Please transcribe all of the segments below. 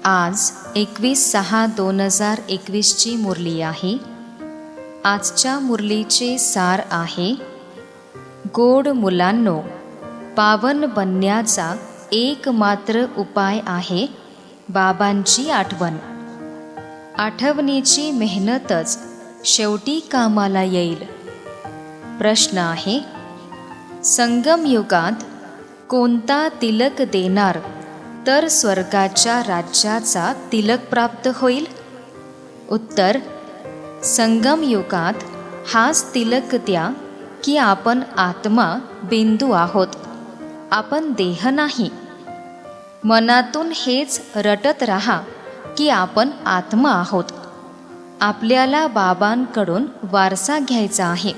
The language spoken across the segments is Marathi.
आज 21/6/2021 मुरली आहे. आजच्या मुरलीचे सार आहे, गोड मुलांनो, पावन बनण्याचा एकमात्र उपाय आहे बाबांची आठवण. आठवणीची मेहनतच शेवटी कामाला येईल. प्रश्न आहे, संगम युगात कोणता तिलक देणार तर स्वर्गाच्या राज्याचा तिलक प्राप्त होईल? उत्तर, संगम युगात हाच तिलक द्या की आपण आत्मा बिंदू आहोत, आपण देह नाही. मनातून हेच रटत राहा की आपण आत्मा आहोत. आपल्याला बाबांकडून वारसा घ्यायचा आहे.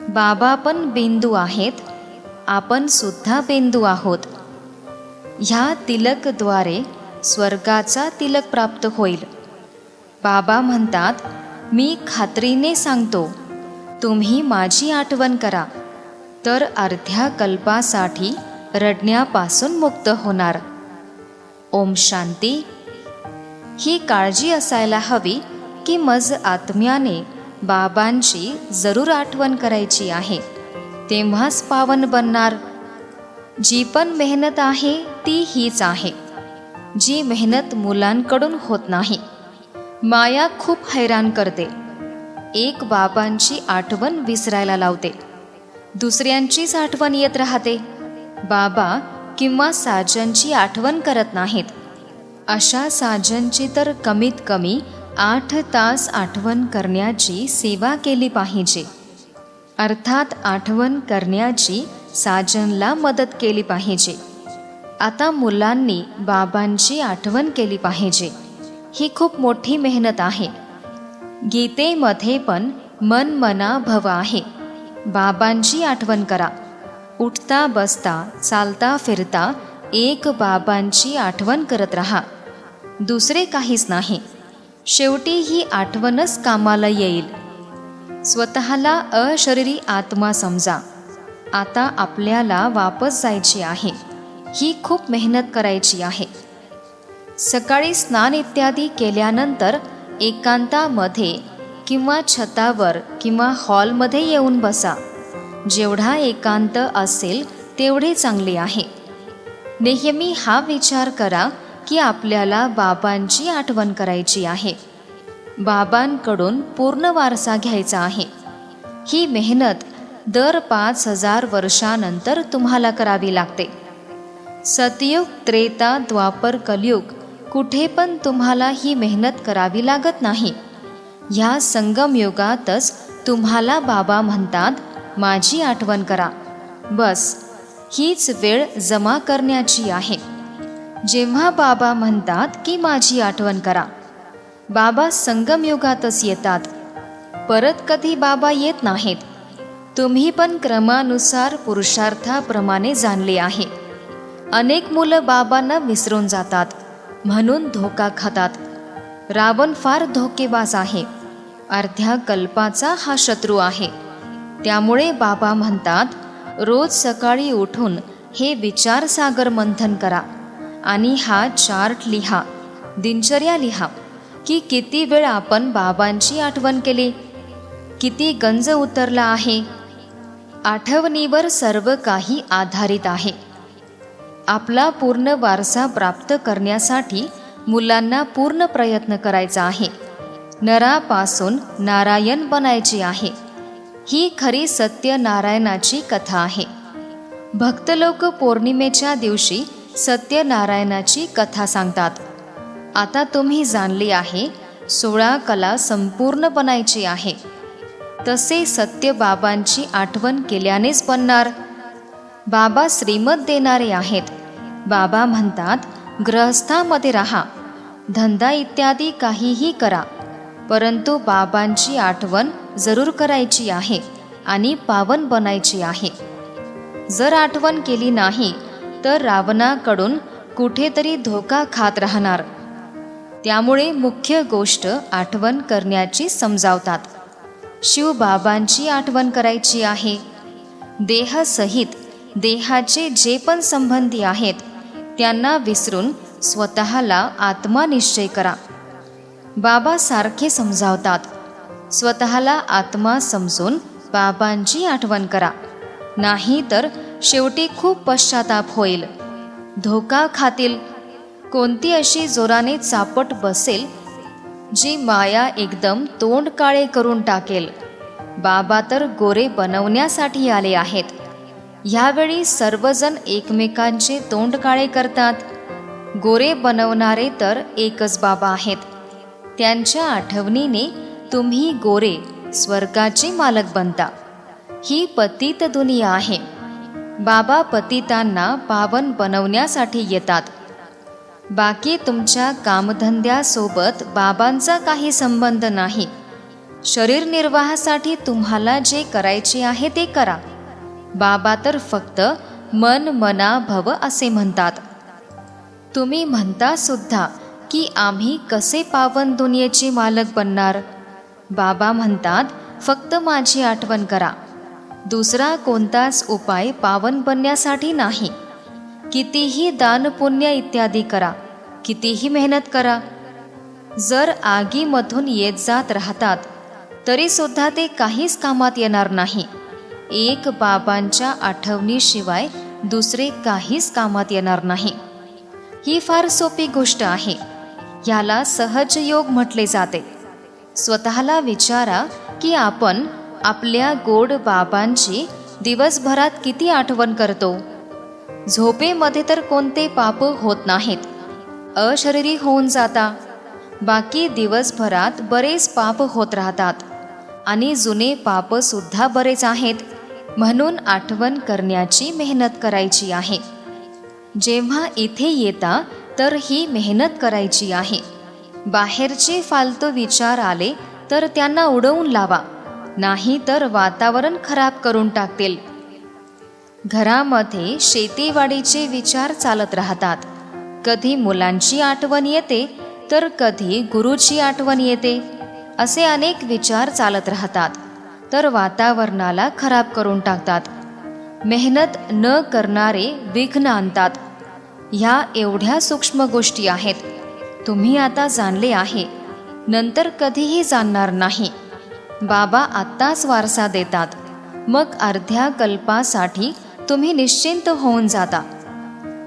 बाबा पण बिंदू आहेत, आपण सुद्धा बिंदू आहोत. ह्या तिलकद्वारे स्वर्गाचा तिलक प्राप्त होईल. बाबा म्हणतात, मी खात्रीने सांगतो, तुम्ही माझी आठवण करा तर अर्ध्या कल्पासाठी रडण्यापासून मुक्त होणार. ओम शांती. ही काळजी असायला हवी की मज आत्म्याने बाबांची जरूर आठवण करायची आहे, तेव्हाच पावन बनणार. जी पण मेहनत आहे ती हीच आहे, जी मेहनत मुलांकडून होत नाही. माया खूप हैराण करते. एक बाबांची आठवण विसरायला लावते, दुसऱ्यांचीच आठवण येत राहते. बाबा किंवा साजनची आठवण करत नाहीत. अशा साजनची तर कमीत कमी 8 तास आठवण करण्याची सेवा केली पाहिजे. अर्थात आठवण करण्याची साजनला मदत केली पाहिजे. आता मुलांनी बाबांची आठवण केली पाहिजे. ही खूप मोठी मेहनत आहे. गीतेमध्ये पण मन मना भव आहे. बाबांची आठवण करा. उठता बसता चालता फिरता एक बाबांची आठवण करत राहा, दुसरे काहीच नाही. शेवटी ही आठवणच कामाला येईल. स्वतःला अशरीरी आत्मा समजा. आता आपल्याला वापस जायची आहे. ही खूप मेहनत करायची आहे. सकाळी स्नान इत्यादी केल्यानंतर एकांतामध्ये किंवा छतावर किंवा हॉलमध्ये येऊन बसा. जेवढा एकांत असेल तेवढे चांगले आहे. नेहमी हा विचार करा की आपल्याला बाबांची आठवण करायची आहे. बाबांकडून पूर्ण वारसा घ्यायचा आहे. ही मेहनत दर 5000 वर्षानंतर तुम्हाला करावी लागते. सतयुग, त्रेता, द्वापर, कलियुग कुठे पण तुम्हाला ही मेहनत करावी लागत नाही. ह्या संगम युगातच तुम्हाला बाबा म्हणतात, माझी आठवण करा. बस हीच वेळ जमा करण्याची आहे. जेव्हा बाबा म्हणतात की माझी आठवण करा, बाबा संगम युगातच येतात. परत कधी बाबा येत नाहीत. तुम्ही पण क्रमानुसार पुरुषार्थाप्रमाणे जाणले आहे. अनेक मुलं बाबांना विसरून जातात, म्हणून धोका खातात. रावण फार धोकेबाज आहे. अर्ध्या कल्पाचा हा शत्रू आहे. त्यामुळे बाबा म्हणतात, रोज सकाळी उठून हे विचारसागर मंथन करा आणि हा चार्ट लिहा, दिनचर्या लिहा की किती वेळ आपण बाबांची आठवण केली, किती गंज उतरला आहे. आठवणीवर सर्व काही आधारित आहे. आपला पूर्ण वारसा प्राप्त करण्यासाठी मुलांना पूर्ण प्रयत्न करायचा आहे. नरापासून नारायण बनायचे आहे. ही खरी सत्यनारायणाची कथा आहे. भक्त लोक पौर्णिमेच्या दिवशी सत्यनारायणाची कथा सांगतात. आता तुम्ही जाणले आहे, 16 कला संपूर्ण बनायची आहे. तसे सत्य बाबांची आठवण केल्यानेच बनणार. बाबा श्रीमत देणारे आहेत. बाबा म्हणतात, गृहस्थामध्ये राहा, धंदा इत्यादी काहीही करा, परंतु बाबांची आठवण जरूर करायची आहे आणि पावन बनायची आहे. जर आठवण केली नाही तर रावणाकडून कुठेतरी धोका खात राहणार. त्यामुळे मुख्य गोष्ट आठवण करण्याची समजावतात. शिवबाबांची आठवण करायची आहे. देहसहित देहाचे जे पण संबंधी आहेत त्यांना विसरून स्वतःला आत्मा निश्चय करा. बाबा सारखे समजावतात, स्वतःला आत्मा समजून बाबांची आठवण करा, नाही तर शेवटी खूप पश्चाताप होईल. धोका खातील. कोणती अशी जोराने चापट बसेल जी माया एकदम तोंड काळे करून टाकेल. बाबा तर गोरे बनवण्यासाठी आले आहेत. ह्यावेळी सर्वजण एकमेकांचे तोंड काळे करतात. गोरे बनवणारे तर एकच बाबा आहेत. त्यांच्या आठवणीने तुम्ही गोरे स्वर्गाचे मालक बनता. ही पतित दुनिया आहे. बाबा पतितांना पावन बनवण्यासाठी येतात. बाकी तुमच्या कामधंद्यासोबत बाबांचा काही संबंध नाही. शरीर निर्वाहासाठी तुम्हाला जे करायचे आहे ते करा. बाबा तर फक्त मन मना भव असे म्हणतात. तुम्ही म्हणता सुद्धा की आम्ही कसे पावन दुनियेचे मालक बनणार. बाबा म्हणतात फक्त माझी आठवण करा. दुसरा कोणताच उपाय पावन बनण्यासाठी नाही. कितीही दान पुण्य इत्यादी करा, कितीही मेहनत करा. जर आगीमधून येत जात राहतात तरी सुद्धा ते काहीच कामात येणार नाही. एक बाबांच्या आठवणीशिवाय दुसरे काहीच कामात येणार नाही. ही फार सोपी गोष्ट आहे. याला सहज योग म्हटले जाते. स्वतःला विचारा की आपण आपल्या गोड बाबांची दिवसभरात किती आठवण करतो. झोपेमध्ये तर कोणते पाप होत नाहीत, अशरीरी होऊन जाता. बाकी दिवसभरात बरेच पाप होत राहतात आणि जुने पाप सुद्धा बरेच आहेत. म्हणून आठवण करण्याची मेहनत करायची आहे. जेव्हा इथे येता तर ही मेहनत करायची आहे. बाहेरचे फालतू विचार आले तर त्यांना उडवून लावा, नाही तर वातावरण खराब करून टाकतील. घरामध्ये शेतीवाडीचे विचार चालत राहतात. कधी मुलांची आठवण येते तर कधी गुरुची आठवण येते. असे अनेक विचार चालत राहतात तर वातावरणाला खराब करून टाकतात. मेहनत न करणारे विघ्न आणतात. ह्या एवढ्या सूक्ष्म गोष्टी आहेत. तुम्ही आता जाणले आहे, नंतर कधीही जाणणार नाही. बाबा आत्ताच वारसा देतात, मग अर्ध्या कल्पासाठी तुम्ही निश्चिंत होऊन जाता.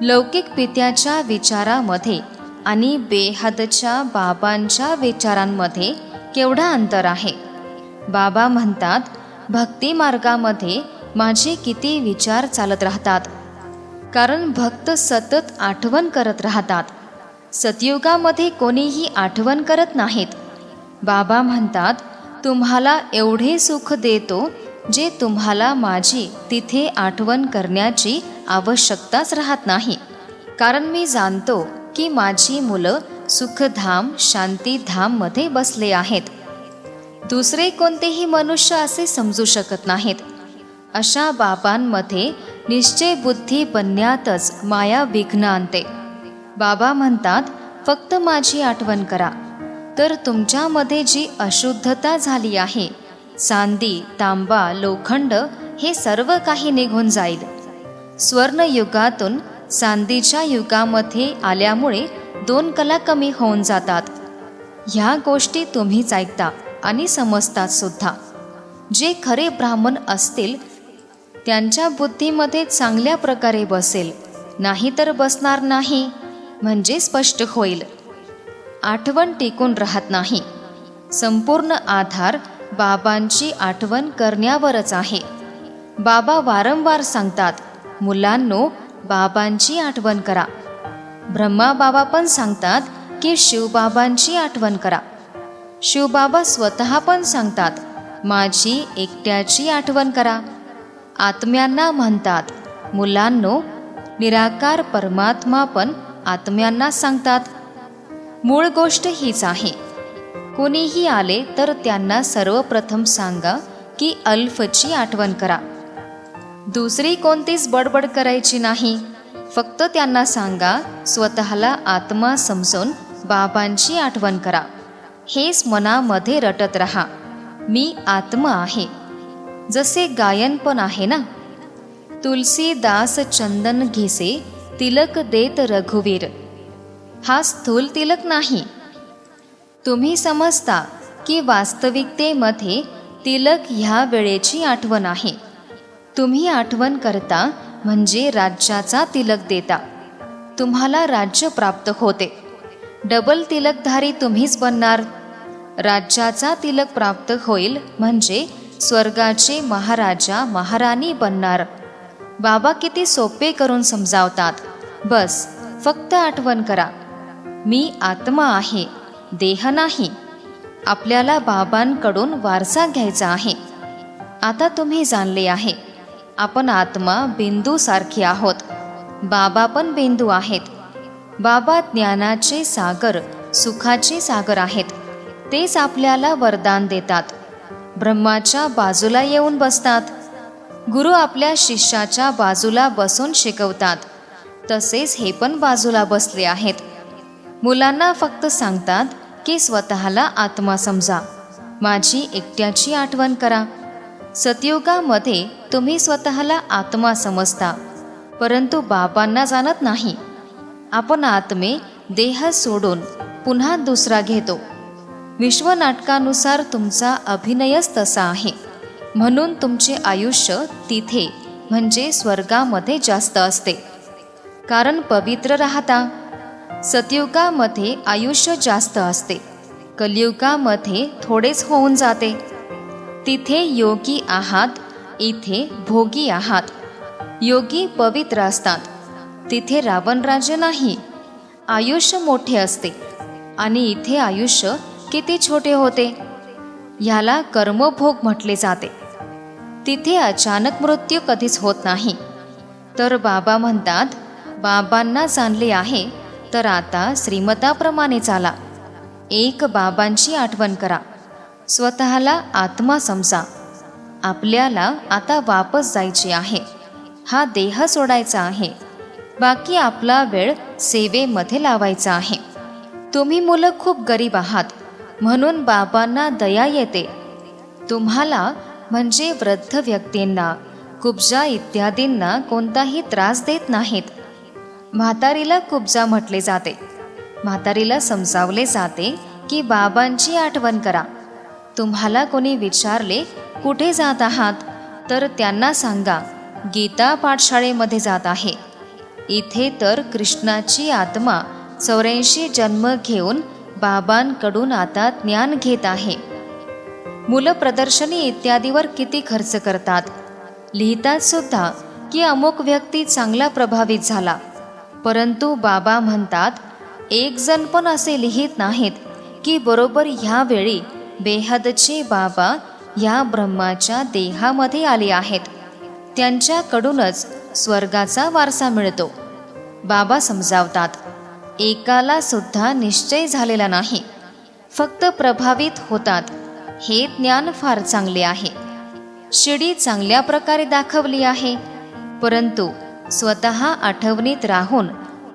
लौकिक पित्याच्या विचारामध्ये आणि बेहदच्या बाबांच्या विचारांमध्ये केवढा अंतर आहे. बाबा म्हणतात भक्ती मार्गामध्ये माझे किती विचार चालत राहतात, कारण भक्त सतत आठवण करत राहतात. सतयुगामध्ये कोणीही आठवण करत नाहीत. बाबा म्हणतात तुम्हाला एवढे सुख देतो जे तुम्हाला माझी तिथे आठवण करण्याची आवश्यकताच राहत नाही, कारण मी जाणतो की माझी मुलं सुखधाम शांतीधाममध्ये बसले आहेत. दुसरे कोणतेही मनुष्य असे समजू शकत नाहीत. अशा बाबांमध्ये निश्चय बुद्धी बनण्यातच माया विघ्न आणते. बाबा म्हणतात फक्त माझी आठवण करा, तर तुमच्यामध्ये जी अशुद्धता झाली आहे, चांदी तांबा लोखंड हे सर्व काही निघून जाईल. स्वर्णयुगातून चांदीच्या युगामध्ये आल्यामुळे 2 कला कमी होऊन जातात. ह्या गोष्टी तुम्हीच ऐकता आणि समजतात सुद्धा. जे खरे ब्राह्मण असतील त्यांच्या बुद्धीमध्ये चांगल्या प्रकारे बसेल, नाही तर बसणार नाही, म्हणजे स्पष्ट होईल. आठवण टिकून राहत नाही. संपूर्ण आधार बाबांची आठवण करण्यावरच आहे. बाबा वारंवार सांगतात मुलांनो बाबांची आठवण करा. ब्रह्मा बाबा पण सांगतात की शिवबाबांची आठवण करा. शिवबाबा स्वतः पण सांगतात माझी एकट्याची आठवण करा. आत्म्यांना म्हणतात मुलांनो निराकार परमात्मा पण आत्म्यांना सांगतात. मूळ गोष्ट हीच आहे. कोणीही आले तर त्यांना सर्वप्रथम सांगा की अल्फची आठवण करा. दुसरी कोणतीच बडबड करायची नाही. फक्त त्यांना सांगा स्वतःला आत्मा समजून बाबांची आठवण करा. हेच मनामध्ये रटत राहा, मी आत्मा आहे. जसे गायन पण आहे ना, तुलसीदास चंदन घेसे तिलक देत रघुवीर. हा स्थूल तिलक नाही. तुम्ही समजता की वास्तविकतेमध्ये तिलक ह्या वेळेची आठवण आहे. तुम्ही आठवण करता म्हणजे राज्याचा तिलक देता. तुम्हाला राज्य प्राप्त होते. डबल तिलकधारी तुम्हीच बनणार. राज्याचा तिलक प्राप्त होईल म्हणजे स्वर्गाचे महाराजा महाराणी बनणार. बाबा किती सोपे करून समजावतात. बस फक्त आठवण करा, मी आत्मा आहे, देह नाही. आपल्याला बाबांकडून वारसा घ्यायचा आहे. आता तुम्ही जाणले आहे, आपण आत्मा बिंदूसारखे आहोत. बाबा पण बिंदू आहेत. बाबा ज्ञानाचे सागर, सुखाचे सागर आहेत. तेच आपल्याला वरदान देतात. ब्रह्माच्या बाजूला येऊन बसतात. गुरु आपल्या शिष्याच्या बाजूला बसून शिकवतात. तसेच हे पण बाजूला बसले आहेत. मुलांना फक्त सांगतात की स्वतःला आत्मा समजा, माझी एकट्याची आठवण करा. सतयुगामध्ये तुम्ही स्वतःला आत्मा समजता, परंतु बाबांना जाणत नाही. आपण आत्मे देह सोडून पुन्हा दुसरा घेतो. विश्वनाटकानुसार तुमचा अभिनयच तसा आहे. म्हणून तुमचे आयुष्य तिथे म्हणजे स्वर्गामध्ये जास्त असते, कारण पवित्र राहता. सतयुगामध्ये आयुष्य जास्त असते, कलियुगामध्ये थोडेच होऊन जाते. तिथे योगी आहात, इथे भोगी आहात. योगी पवित्र असतात. तिथे रावण राज्य नाही. आयुष्य मोठे असते आणि इथे आयुष्य किती छोटे होते. ह्याला कर्मभोग म्हटले जाते. तिथे अचानक मृत्यू कधीच होत नाही. तर बाबा म्हणतात, बाबांना जाणले आहे तर आता श्रीमताप्रमाणे चाला. एक बाबांची आठवण करा. स्वतःला आत्मा समजा. आपल्याला आता वापस जायचे आहे. हा देह सोडायचा आहे. बाकी आपला वेळ सेवेमध्ये लावायचा आहे. तुम्ही मुलं खूप गरीब आहात, म्हणून बाबांना दया येते. तुम्हाला म्हणजे वृद्ध व्यक्तींना, कुब्जा इत्यादींना कोणताही त्रास देत नाहीत. म्हातारीला कुब्जा म्हटले जाते. म्हातारीला समजावले जाते की बाबांची आठवण करा. तुम्हाला कोणी विचारले कुठे जात आहात, तर त्यांना सांगा गीता पाठशाळेमध्ये जात आहे. इथे तर कृष्णाची आत्मा 84 जन्म घेऊन बाबांकडून आता ज्ञान घेत आहे. मुलं प्रदर्शनी इत्यादीवर किती खर्च करतात. लिहितात सुद्धा की अमुक व्यक्ती चांगला प्रभावित झाला. परंतु बाबा म्हणतात, एक जण पण असे लिहित नाहीत की बरोबर ह्यावेळी बेहदचे बाबा या ब्रह्माच्या देहामध्ये आले आहेत. त्यांच्याकडूनच स्वर्गाचा वारसा मिळतो. बाबा समजावतात, एकाला सुद्धा निश्चय झालेला नाही, फक्त प्रभावित होतात. हे ज्ञान फार चांगले आहे. शिडी चांगल्या प्रकारे दाखवली आहे, परंतु स्वतः आठवणीत राहून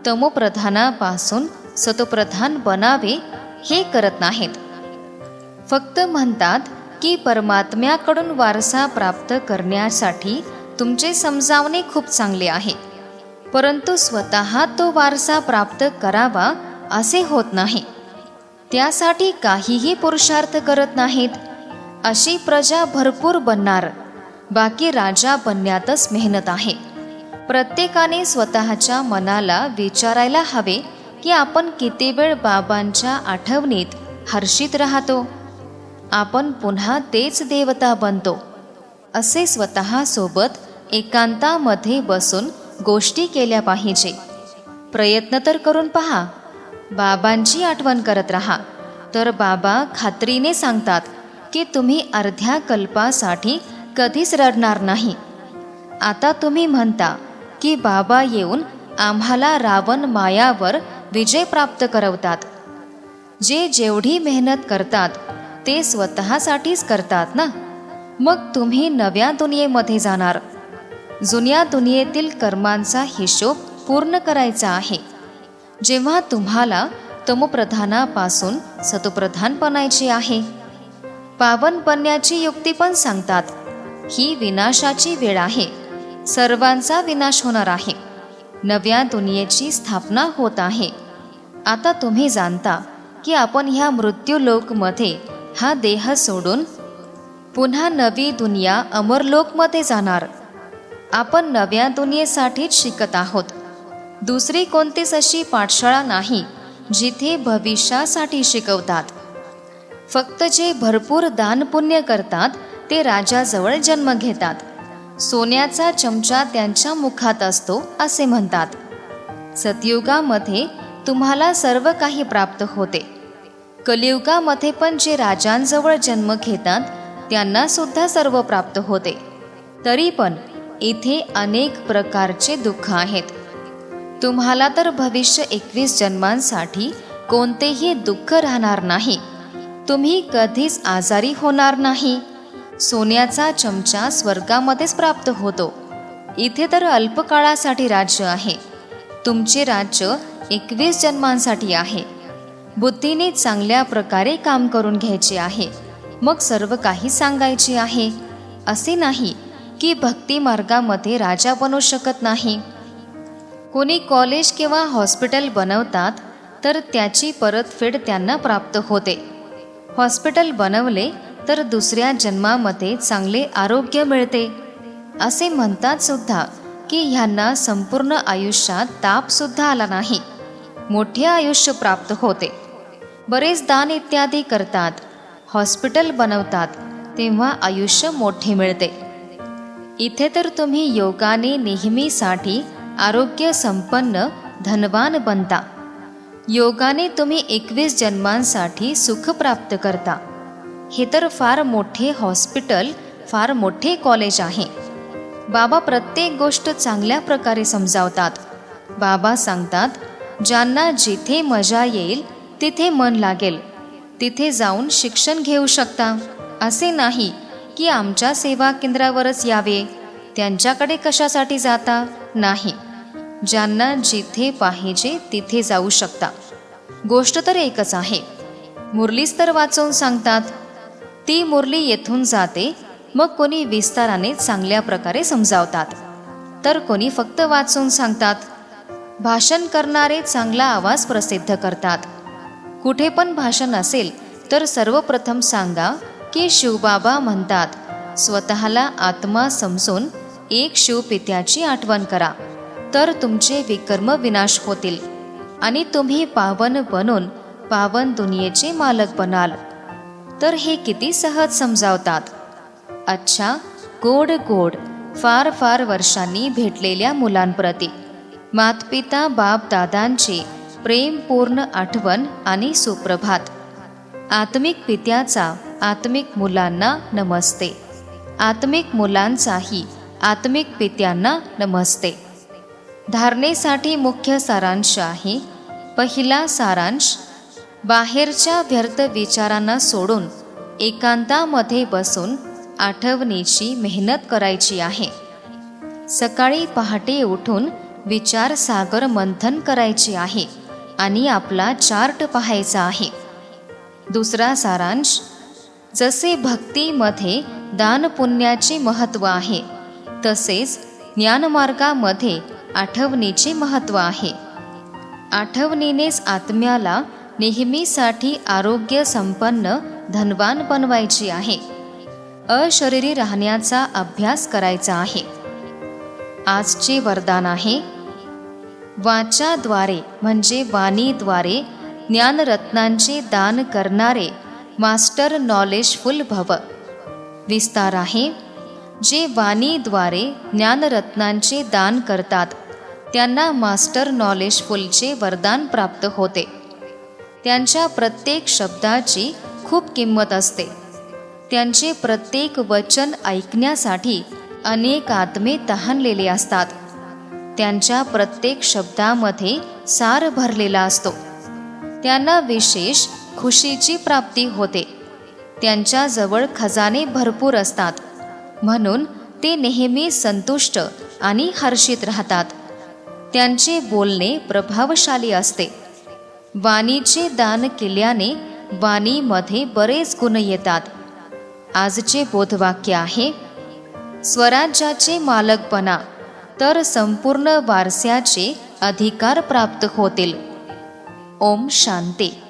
तमोप्रधानापासून सतोप्रधान बनावे हे करत नाहीत. फक्त म्हणतात की परमात्म्याकडून वारसा प्राप्त करण्यासाठी तुमचे समजावणे खूप चांगले आहे, परंतु स्वतः तो वारसा प्राप्त करावा असे होत नाही. त्यासाठी काहीही पुरुषार्थ करत नाहीत. अशी प्रजा भरपूर बनणार, बाकी राजा बनण्यातच मेहनत आहे. प्रत्येकाने स्वतःच्या मनाला विचारायला हवे की आपण किती वेळ बाबांच्या आठवणीत हर्षित राहतो. आपण पुन्हा तेच देवता बनतो. असे स्वतःसोबत एकांतामध्ये बसून गोष्टी केल्या पाहिजे. प्रयत्न तर करून पहा. बाबांची आठवण करत राहा, तर बाबा खात्रीने सांगतात की तुम्ही अर्ध्या कल्पासाठी कधीच रडणार नाही. आता तुम्ही म्हणता की बाबा येऊन आम्हाला रावण मायावर विजय प्राप्त करवतात. जे जेवढी मेहनत करतात ते स्वतःसाठीच करतात ना. मग तुम्ही नव्या दुनियेमध्ये जाणार. जुन्या दुनियेतील कर्मांचा हिशोब पूर्ण करायचा आहे. जेव्हा तुम्हाला तमोप्रधानापासून सतोप्रधान बनायचे आहे. पावन बनण्याची युक्ती पण सांगतात. ही विनाशाची वेळ आहे. सर्वांचा विनाश होणार आहे. नव्या दुनियेची स्थापना होत आहे. आता तुम्ही जाणता की आपण ह्या मृत्यूलोकमध्ये हा देह सोडून पुन्हा नवी दुनिया अमरलोकमध्ये जाणार. आपण नव्या दुनियेसाठीच शिकत आहोत. दुसरी कोणतीच अशी पाठशाळा नाही जिथे भविष्यासाठी शिकवतात. फक्त जे भरपूर दान पुण्य करतात ते राजाजवळ जन्म घेतात. सोन्याचा चमचा त्यांच्या मुखात असतो असे म्हणतात. सतयुगामध्ये तुम्हाला सर्व काही प्राप्त होते. कलियुगामध्ये पण जे राजांजवळ जन्म घेतात त्यांना सुद्धा सर्व प्राप्त होते. तरी पण इथे अनेक प्रकारचे दुःख आहेत. तुम्हाला तर भविष्य 21 जन्मांसाठी कोणतेही दुःख राहणार नाही. तुम्ही कधीच आजारी होणार नाही. सोन्याचा चमचा स्वर्गामध्येच प्राप्त होतो. इथे तर अल्पकाळासाठी राज्य आहे. तुमचे राज्य 21 जन्मांसाठी आहे. बुद्धीने चांगल्या प्रकारे काम करून घ्यायचे आहे, मग सर्व काही सांगायचे आहे. असे नाही की भक्ती मार्गामध्ये राजा बनू शकत नाही. कोणी कॉलेज किंवा हॉस्पिटल बनवतात तर त्याची परतफेड त्यांना प्राप्त होते. हॉस्पिटल बनवले तर दुसऱ्या जन्मामध्ये चांगले आरोग्य मिळते. असे म्हणतात सुद्धा की ह्यांना संपूर्ण आयुष्यात तापसुद्धा आला नाही, मोठे आयुष्य प्राप्त होते. बरेच दान इत्यादी करतात, हॉस्पिटल बनवतात, तेव्हा आयुष्य मोठे मिळते. इथे तर तुम्ही योगाने नेहमीसाठी आरोग्य संपन्न धनवान बनता. योगाने तुम्ही 21 जन्मांसाठी सुख प्राप्त करता. हे तर फार मोठे हॉस्पिटल, फार मोठे कॉलेज आहे. बाबा प्रत्येक गोष्ट चांगल्या प्रकारे समजावतात. बाबा सांगतात, ज्यांना जिथे मजा येईल तिथे मन लागेल तिथे जाऊन शिक्षण घेऊ शकता. असे नाही की आमच्या सेवा केंद्रावरच यावे, त्यांच्याकडे कशासाठी जाता. नाही, ज्यांना जिथे पाहिजे तिथे जाऊ शकता. गोष्ट तर एकच आहे. मुरलीच तर वाचवून सांगतात. ती मुरली येथून जाते, मग कोणी विस्ताराने चांगल्या प्रकारे समजावतात, तर कोणी फक्त वाचून सांगतात. भाषण करणारे चांगला आवाज प्रसिद्ध करतात. कुठे पण भाषण असेल तर सर्वप्रथम सांगा की शिवबाबा म्हणतात. स्वतःला आत्मा समजून एक शिवपित्याची आठवण करा, तर तुमचे विकर्म विनाश होतील आणि तुम्ही पावन बनून पावन दुनियेचे मालक बनाल. तर हे किती सहज समजावतात. अच्छा, गोड गोड फार फार वर्षांनी भेटलेल्या मुलांप्रती मातपिता बाप दादांची प्रेमपूर्ण आठवण आणि सुप्रभात. आत्मिक पित्याचा आत्मिक मुलांना नमस्ते. आत्मिक मुलांचाही आत्मिक पित्यांना नमस्ते. धारणेसाठी मुख्य सारांश आहे. पहिला सारांश, बाहेरच्या व्यर्थ विचारांना सोडून एकांतामध्ये बसून आठवणीची मेहनत करायची आहे. सकाळी पहाटे उठून विचार सागर मंथन करायचे आहे आणि आपला चार्ट पाहायचा आहे. दुसरा सारांश, जसे भक्तीमध्ये दान पुण्याचे महत्त्व आहे तसेच ज्ञानमार्गामध्ये आठवणीचे महत्त्व आहे. आठवणीनेच आत्म्याला नेहमीसाठी आरोग्य संपन्न धनवान बनवायचे आहे. अशरीरी राहण्याचा अभ्यास करायचा आहे. आजचे वरदान आहे, वाचाद्वारे म्हणजे वाणीद्वारे ज्ञानरत्नांचे दान करणारे मास्टर नॉलेजफुल भव. विस्तार आहे, जे वाणीद्वारे ज्ञानरत्नांचे दान करतात त्यांना मास्टर नॉलेजफुलचे वरदान प्राप्त होते. त्यांच्या प्रत्येक शब्दाची खूप किंमत असते. त्यांचे प्रत्येक वचन ऐकण्यासाठी अनेक आत्मे तहानलेले असतात. त्यांच्या प्रत्येक शब्दामध्ये सार भरलेला असतो. त्यांना विशेष खुशीची प्राप्ती होते. त्यांच्याजवळ खजाने भरपूर असतात, म्हणून ते नेहमी संतुष्ट आणि हर्षित राहतात. त्यांचे बोलणे प्रभावशाली असते. वाणीचे दान केल्याने वाणीमध्ये बरेच गुण येतात. आजचे बोधवाक्य आहे, स्वराज्याचे मालक बना तर संपूर्ण वारस्याचे अधिकार प्राप्त होतील. ओम शांती.